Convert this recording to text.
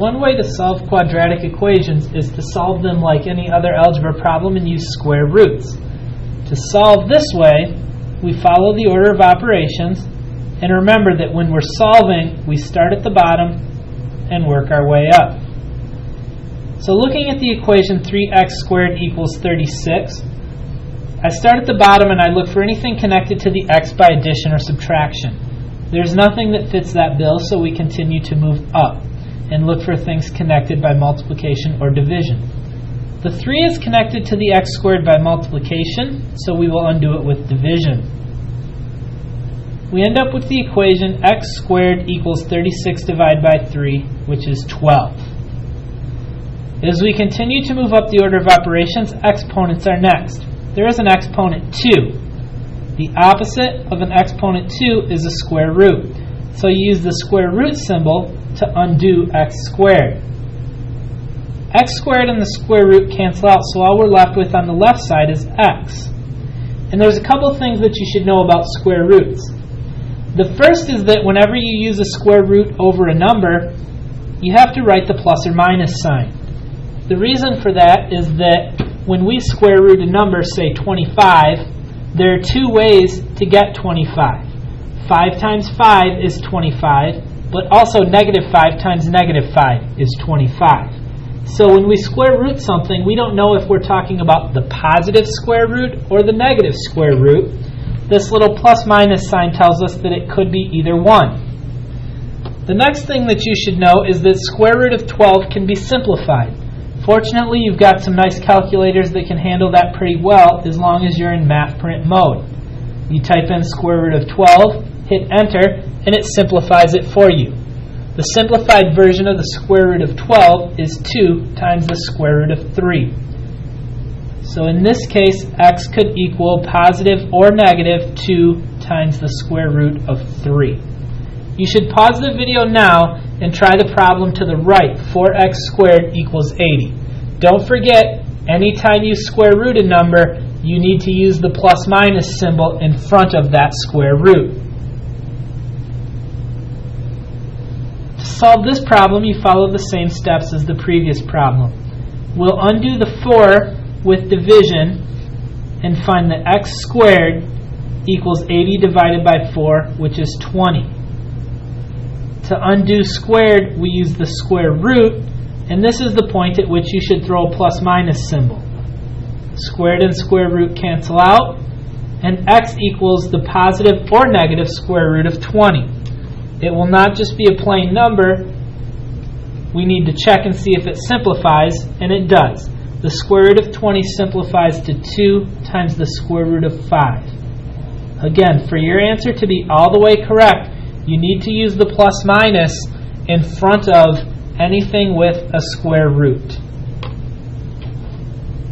One way to solve quadratic equations is to solve them like any other algebra problem and use square roots. To solve this way, we follow the order of operations, and remember that when we're solving, we start at the bottom and work our way up. So looking at the equation 3x squared equals 36, I start at the bottom and I look for anything connected to the x by addition or subtraction. There's nothing that fits that bill, so we continue to move up and look for things connected by multiplication or division. The 3 is connected to the x squared by multiplication, so we will undo it with division. We end up with the equation x squared equals 36 divided by 3, which is 12. As we continue to move up the order of operations, exponents are next. There is an exponent 2. The opposite of an exponent 2 is a square root. So you use the square root symbol to undo x squared. X squared and the square root cancel out, so all we're left with on the left side is x. And there's a couple things that you should know about square roots. The first is that whenever you use a square root over a number, you have to write the plus or minus sign. The reason for that is that when we square root a number, say 25, there are two ways to get 25. 5 times 5 is 25, but also negative 5 times negative 5 is 25. So when we square root something, we don't know if we're talking about the positive square root or the negative square root. This little plus minus sign tells us that it could be either one. The next thing that you should know is that square root of 12 can be simplified. Fortunately, you've got some nice calculators that can handle that pretty well as long as you're in math print mode. You type in square root of 12, hit enter, and it simplifies it for you. The simplified version of the square root of 12 is 2 times the square root of 3. So in this case, x could equal positive or negative 2 times the square root of 3. You should pause the video now and try the problem to the right. 4x squared equals 80. Don't forget, anytime you square root a number, you need to use the plus minus symbol in front of that square root. To solve this problem, you follow the same steps as the previous problem. We'll undo the 4 with division and find that x squared equals 80 divided by 4, which is 20. To undo squared, we use the square root, and this is the point at which you should throw a plus minus symbol. Squared and square root cancel out, and x equals the positive or negative square root of 20. It will not just be a plain number. We need to check and see if it simplifies, and it does. The square root of 20 simplifies to 2 times the square root of 5. Again, for your answer to be all the way correct, you need to use the plus minus in front of anything with a square root.